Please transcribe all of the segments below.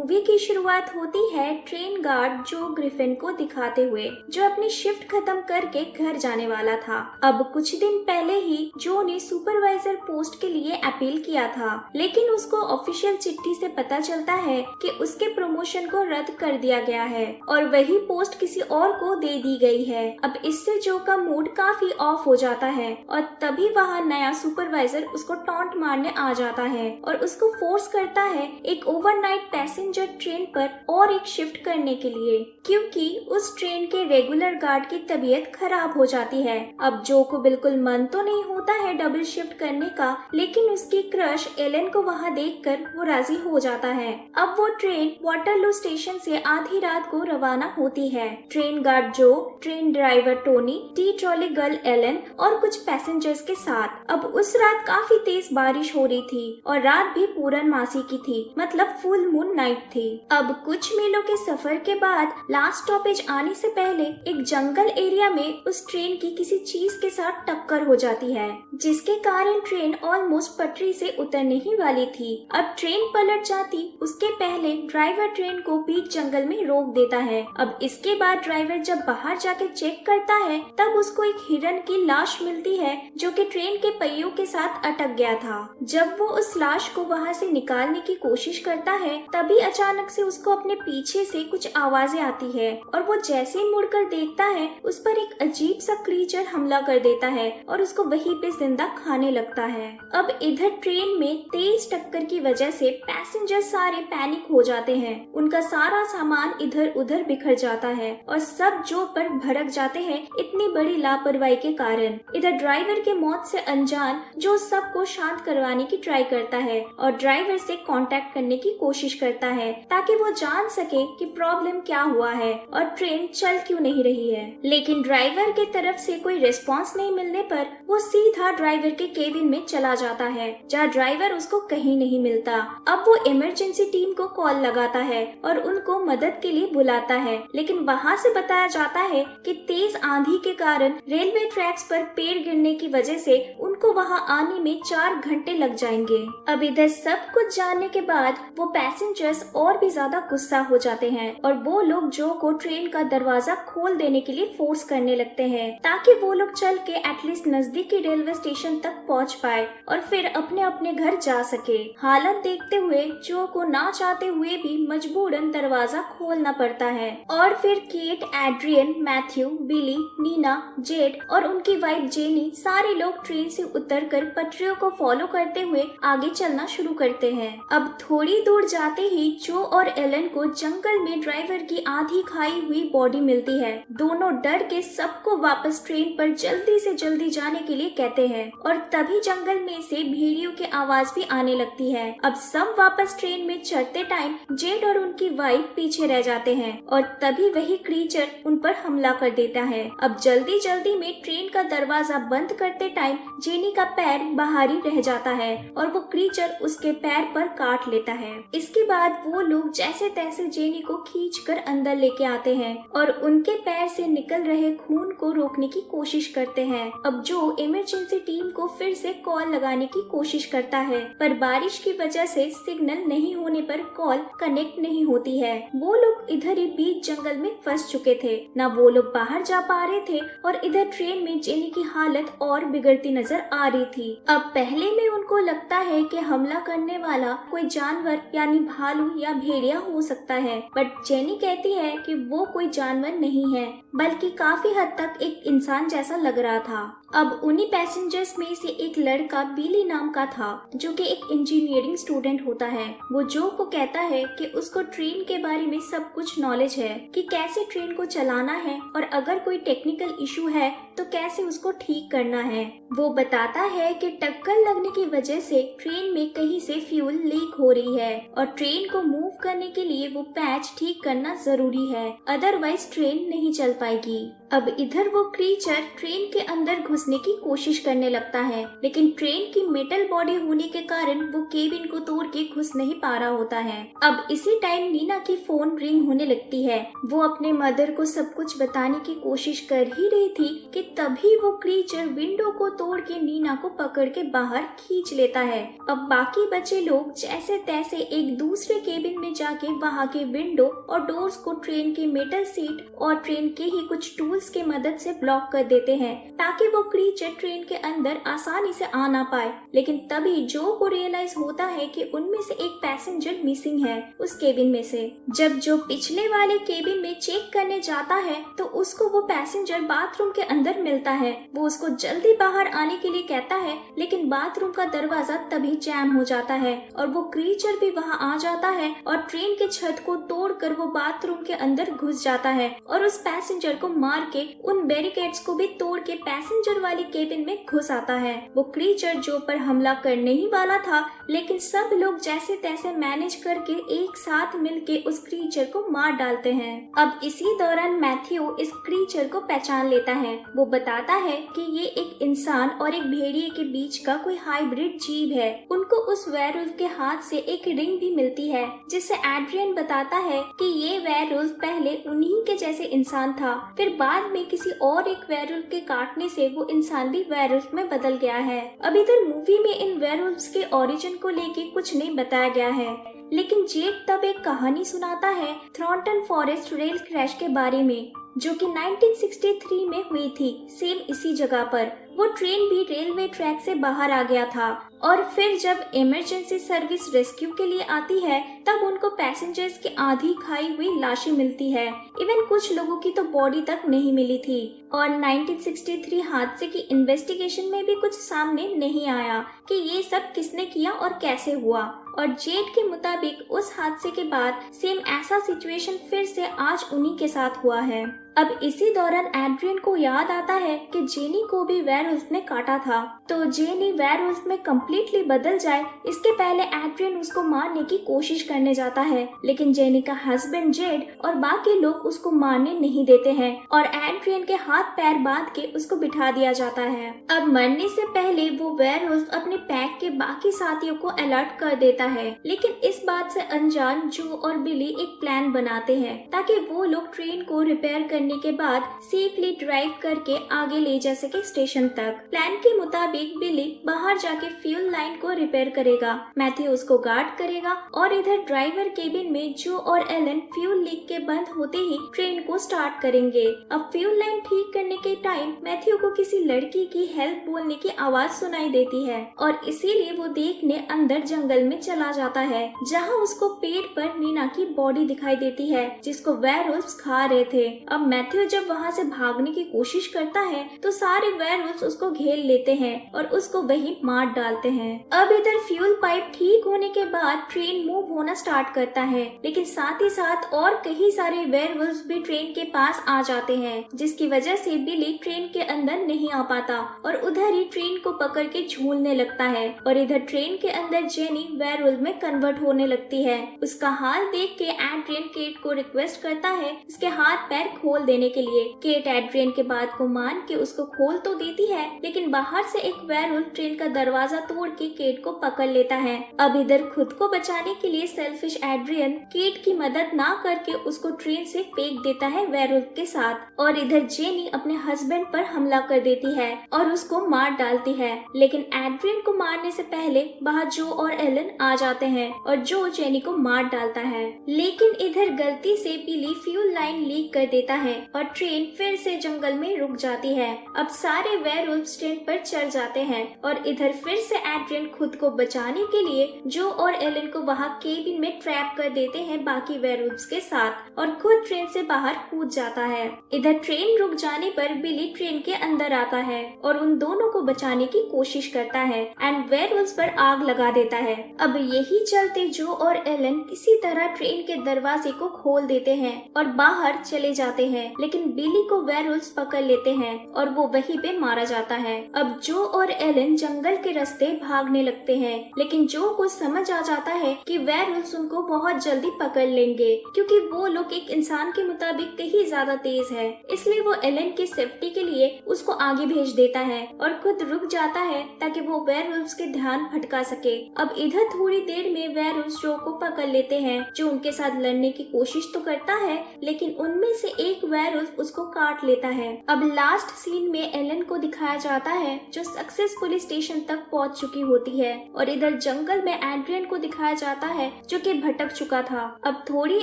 Movie की शुरुआत होती है ट्रेन गार्ड जो ग्रिफिन को दिखाते हुए, जो अपनी शिफ्ट खत्म करके घर जाने वाला था। अब कुछ दिन पहले ही जो ने सुपरवाइजर पोस्ट के लिए अपील किया था, लेकिन उसको ऑफिशियल चिट्ठी से पता चलता है कि उसके प्रमोशन को रद्द कर दिया गया है और वही पोस्ट किसी और को दे दी गई है। अब इससे जो का मूड काफी ऑफ हो जाता है और तभी वहाँ नया सुपरवाइजर उसको टॉन्ट मारने आ जाता है और उसको फोर्स करता है एक ओवरनाइट पैसेंजर ट्रेन पर और एक शिफ्ट करने के लिए, क्योंकि उस ट्रेन के रेगुलर गार्ड की तबीयत खराब हो जाती है। अब जो को बिल्कुल मन तो नहीं होता है डबल शिफ्ट करने का, लेकिन उसकी क्रश एलन को वहाँ देखकर वो राजी हो जाता है। अब वो ट्रेन वाटरलू स्टेशन से आधी रात को रवाना होती है। ट्रेन गार्ड जो, train driver Tony, tea trolley girl Alan और कुछ पैसेंजर्स के साथ। अब उस रात काफी तेज बारिश हो रही थी और रात भी पूर्णमासी की थी, मतलब फुल मून नाइट थी। अब कुछ मीलों के सफर के बाद लास्ट स्टॉपेज आने से पहले एक जंगल एरिया में उस ट्रेन की किसी चीज के साथ टक्कर हो जाती है, जिसके कारण ट्रेन ऑलमोस्ट पटरी से उतरने ही वाली थी। अब ट्रेन पलट जाती उसके पहले ड्राइवर ट्रेन को बीच जंगल में रोक देता है। अब इसके बाद ड्राइवर जब बाहर जाके चेक करता है तब उसको एक हिरन की लाश मिलती है जो कि ट्रेन के पहियों के साथ अटक गया था। जब वो उस लाश को वहाँ से निकालने की कोशिश करता है तभी अचानक से उसको अपने पीछे से कुछ आवाजें आती है और वो जैसे ही मुड़कर देखता है उस पर एक अजीब सा क्रीचर हमला कर देता है और उसको वहीं पे जिंदा खाने लगता है। अब इधर ट्रेन में तेज टक्कर की वजह से पैसेंजर सारे पैनिक हो जाते हैं। उनका सारा सामान इधर उधर बिखर जाता है और सब जो पर भड़क जाते हैं इतनी बड़ी लापरवाही के कारण। इधर ड्राइवर के मौत से अनजान जो सबको शांत करवाने की ट्राई करता है और ड्राइवर से कांटेक्ट करने की कोशिश करता है ताकि वो जान सके कि प्रॉब्लम क्या हुआ है और ट्रेन चल क्यों नहीं रही है। लेकिन ड्राइवर के तरफ से कोई रिस्पांस नहीं मिलने पर वो सीधा ड्राइवर के केबिन में चला जाता है जहाँ ड्राइवर उसको कहीं नहीं मिलता। अब वो इमरजेंसी टीम को कॉल लगाता है और उनको मदद के लिए बुलाता है, लेकिन वहाँ से बताया जाता है कि तेज आंधी के कारण रेलवे ट्रैक्स पर पेड़ गिरने की वजह से उनको वहाँ आने में 4 घंटे लग जाएंगे। अब इधर सब कुछ जानने के बाद वो पैसेंजर्स और भी ज्यादा गुस्सा हो जाते हैं और वो लोग जो को ट्रेन का दरवाजा खोल देने के लिए फोर्स करने लगते हैं ताकि वो लोग चल के एटलीस्ट नजदीकी रेलवे स्टेशन तक पहुंच पाए और फिर अपने अपने घर जा सके। हालत देखते हुए जो को ना चाहते हुए भी मजबूरन दरवाजा खोलना पड़ता है और फिर केट, एड्रियन, मैथ्यू, बिली, नीना, जेड और उनकी वाइफ जेनी सारे लोग ट्रेन से उतरकर पटरियों को फॉलो करते हुए आगे चलना शुरू करते हैं। अब थोड़ी दूर जाते ही जो और एलन को जंगल में ड्राइवर की आधी खाई हुई बॉडी मिलती है। दोनों डर के सबको वापस ट्रेन पर जल्दी से जल्दी जाने के लिए कहते हैं और तभी जंगल में से भेड़ियों की आवाज भी आने लगती है। अब सब वापस ट्रेन में चढ़ते टाइम जेड और उनकी वाइफ पीछे रह जाते हैं और तभी वही क्रीचर उन पर हमला कर देता है। अब जल्दी जल्दी में ट्रेन का दरवाजा बंद करते टाइम जेनी का पैर बाहर ही रह जाता है और वो क्रीचर उसके पैर पर काट लेता है। इसके बाद वो लोग जैसे तैसे जेनी को खींचकर अंदर लेके आते हैं और उनके पैर से निकल रहे खून को रोकने की कोशिश करते हैं। अब जो इमरजेंसी टीम को फिर से कॉल लगाने की कोशिश करता है पर बारिश की वजह से सिग्नल नहीं होने पर कॉल कनेक्ट नहीं होती है। वो लोग इधर ही बीच जंगल में फंस चुके थे, ना वो लोग बाहर जा पा रहे थे और इधर ट्रेन में जेनी की हालत और बिगड़ती नजर आ रही थी। अब पहले में उनको लगता है कि हमला करने वाला कोई जानवर यानी भालू या भेड़िया हो सकता है, बट जेनी कहती है कि वो कोई जानवर नहीं है बल्कि काफी हद तक एक इंसान जैसा लग रहा था। अब उन्हीं पैसेंजर्स में से एक लड़का बिली नाम का था जो कि एक इंजीनियरिंग स्टूडेंट होता है। वो जो को कहता है कि उसको ट्रेन के बारे में सब कुछ नॉलेज है कि कैसे ट्रेन को चलाना है और अगर कोई टेक्निकल इशू है तो कैसे उसको ठीक करना है। वो बताता है कि टक्कर लगने की वजह से ट्रेन में कहीं से फ्यूल लीक हो रही है और ट्रेन को मूव करने के लिए वो पैच ठीक करना जरूरी है, अदरवाइज ट्रेन नहीं चल पाएगी। अब इधर वो क्रीचर ट्रेन के अंदर घुसने की कोशिश करने लगता है, लेकिन ट्रेन की मेटल बॉडी होने के कारण वो केबिन को तोड़ के घुस नहीं पा रहा होता है। अब इसी टाइम नीना की फोन रिंग होने लगती है। वो अपने मदर को सब कुछ बताने की कोशिश कर ही रही थी कि तभी वो क्रीचर विंडो को तोड़ के नीना को पकड़ के बाहर खींच लेता है। अब बाकी बचे लोग जैसे तैसे एक दूसरे केबिन में जाके वहाँ के विंडो और डोर्स को ट्रेन के मेटल सीट और ट्रेन के ही कुछ टूल्स के मदद से ब्लॉक कर देते हैं, ताकि वो क्रीचर ट्रेन के अंदर आसानी से आ ना पाए। लेकिन तभी जो को रियलाइज होता है कि उनमें से एक पैसेंजर मिसिंग है उस केबिन में से। जब जो पिछले वाले केबिन में चेक करने जाता है तो उसको वो पैसेंजर बाथरूम के अंदर मिलता है। वो उसको जल्दी बाहर आने के लिए कहता है, लेकिन बाथरूम का दरवाजा तभी जैम हो जाता है और वो क्रीचर भी वहाँ आ जाता है और ट्रेन के छत को तोड़कर वो बाथरूम के अंदर घुस जाता है और उस पैसेंजर को मार के उन बैरिकेड्स को भी तोड़ के पैसेंजर वाली केबिन में घुस आता है। वो क्रीचर जो पर हमला करने ही वाला था, लेकिन सब लोग जैसे तैसे मैनेज करके एक साथ मिलके उस क्रीचर को मार डालते हैं। अब इसी दौरान मैथ्यू इस क्रीचर को पहचान लेता है। वो बताता है कि ये एक इंसान और एक भेड़िए के बीच का कोई हाइब्रिड जीव है। उनको उस वेयरवुल्फ के हाथ से एक रिंग भी मिलती है, जिससे एड्रियन बताता है कि ये वेयरवुल्फ पहले उन्हीं के जैसे इंसान था, फिर बाद में किसी और एक वेयरवुल्फ के काटने से वो इंसान भी वेयरवुल्फ में बदल गया है। अब इधर मूवी में इन वेयरवुल्फ्स के ओरिजिन को लेके कुछ नहीं बताया गया है, लेकिन जेक तब एक कहानी सुनाता है थ्रॉन्टन फॉरेस्ट रेल क्रैश के बारे में, जो कि 1963 में हुई थी, सेम इसी जगह पर। वो ट्रेन भी रेलवे ट्रैक से बाहर आ गया था और फिर जब इमरजेंसी सर्विस रेस्क्यू के लिए आती है तब उनको पैसेंजर्स की आधी खाई हुई लाशें मिलती है। इवन कुछ लोगों की तो बॉडी तक नहीं मिली थी। और 1963 हादसे की इन्वेस्टिगेशन में भी कुछ सामने नहीं आया कि ये सब किसने किया और कैसे हुआ। और जेड के मुताबिक उस हादसे के बाद सेम ऐसा सिचुएशन फिर से आज उन्हीं के साथ हुआ है। अब इसी दौरान एड्रियन को याद आता है कि जेनी को भी वेयरवुल्फ ने काटा था, तो जेनी वेयरवुल्फ में कम्प्लीटली बदल जाए इसके पहले एड्रियन उसको मारने की कोशिश करने जाता है, लेकिन जेनी का हस्बैंड जेड और बाकी लोग उसको मारने नहीं देते हैं और एड्रियन के हाथ पैर बांध के उसको बिठा दिया जाता है। अब मरने से पहले वो वेयरवुल्फ अपने पैक के बाकी साथियों को अलर्ट कर देता है, लेकिन इस बात से अनजान जो और बिली एक प्लान बनाते हैं ताकि वो लोग ट्रेन को रिपेयर करने के बाद सेफली ड्राइव करके आगे ले जा सके स्टेशन तक। प्लान के मुताबिक बिली बाहर जाके फ्यूल लाइन को रिपेयर करेगा, मैथ्यू उसको गार्ड करेगा और इधर ड्राइवर केबिन में जो और एलन फ्यूल लीक के बंद होते ही ट्रेन को स्टार्ट करेंगे। अब फ्यूल लाइन ठीक करने के टाइम मैथ्यू को किसी लड़की की हेल्प बोलने की आवाज सुनाई देती है और इसीलिए वो देखने अंदर जंगल में चला जाता है, जहाँ उसको पेड़ पर नीना की बॉडी दिखाई देती है जिसको वेयरवुल्फ्स खा रहे थे। अब मैथ्यू जब वहाँ से भागने की कोशिश करता है तो सारे वेयरवुल्फ्स उसको घेर लेते हैं और उसको वहीं मार डालते हैं। अब इधर फ्यूल पाइप ठीक होने के बाद ट्रेन मूव होना स्टार्ट करता है, लेकिन साथ ही साथ और कई सारे वेयरवुल्फ्स भी ट्रेन के पास आ जाते हैं, जिसकी वजह से बिली ट्रेन के अंदर नहीं आ पाता और उधर ही ट्रेन को पकड़ के झूलने लगता है। और इधर ट्रेन के अंदर जेनी वेयरवुल्फ में कन्वर्ट होने लगती है। उसका हाल देख के एड्रियन केट को रिक्वेस्ट करता है उसके हाथ पैर खोल देने के लिए। केट एड्रियन के बात को मान के उसको खोल तो देती है, लेकिन बाहर से एक वेयरवुल्फ ट्रेन का दरवाजा तोड़ के केट को पकड़ लेता है। अब इधर खुद को बचाने के लिए सेल्फिश एड्रियन केट की मदद ना करके उसको ट्रेन से फेंक देता है वेयरवुल्फ के साथ। और इधर जेनी अपने हस्बैंड पर हमला कर देती है और उसको मार डालती है, लेकिन एड्रियन को मारने से पहले बाहर जो और एलन आ जाते हैं और जो जेनी को मार डालता है। लेकिन इधर गलती से बिली फ्यूल लाइन लीक कर देता है और ट्रेन फिर से जंगल में रुक जाती है। अब सारे वेयरवुल्फ्स ट्रेन पर चढ़ जाते हैं और इधर फिर से एड्रियन खुद को बचाने के लिए जो और एलन को वहाँ केबिन में ट्रैप कर देते हैं बाकी वेयरवुल्फ्स के साथ और खुद ट्रेन से बाहर कूद जाता है। इधर ट्रेन रुक जाने पर बिली ट्रेन के अंदर आता है और उन दोनों को बचाने की कोशिश करता है एंड वेयरवुल्फ्स पर आग लगा देता है। अब यही चलते जो और एलन किसी तरह ट्रेन के दरवाजे को खोल देते हैं और बाहर चले जाते हैं। है, लेकिन बिली को वेयरवुल्व्स पकड़ लेते हैं और वो वहीं पे मारा जाता है। अब जो और एलन जंगल के रास्ते भागने लगते हैं, लेकिन जो को समझ आ जाता है कि वेयरवुल्व्स उनको बहुत जल्दी पकड़ लेंगे, क्योंकि वो लोग एक इंसान के मुताबिक कहीं ज्यादा तेज है। इसलिए वो एलन की सेफ्टी के लिए उसको आगे भेज देता है और खुद रुक जाता है ताकि वो वेयरवुल्व्स के ध्यान भटका सके। अब इधर थोड़ी देर में वेयरवुल्व्स जो को पकड़ लेते हैं, जो उनके साथ लड़ने की कोशिश तो करता है, लेकिन उनमें से एक वेयरवुल्फ उसको काट लेता है। अब लास्ट सीन में एलन को दिखाया जाता है जो सक्सेसफुली स्टेशन तक पहुंच चुकी होती है, और इधर जंगल में एड्रियन को दिखाया जाता है जो कि भटक चुका था। अब थोड़ी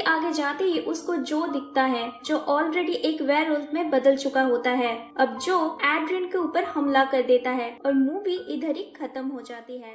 आगे जाते ही उसको जो दिखता है जो ऑलरेडी एक वेयरवुल्फ में बदल चुका होता है। अब जो एड्रियन के ऊपर हमला कर देता है और मूवी इधर ही खत्म हो जाती है।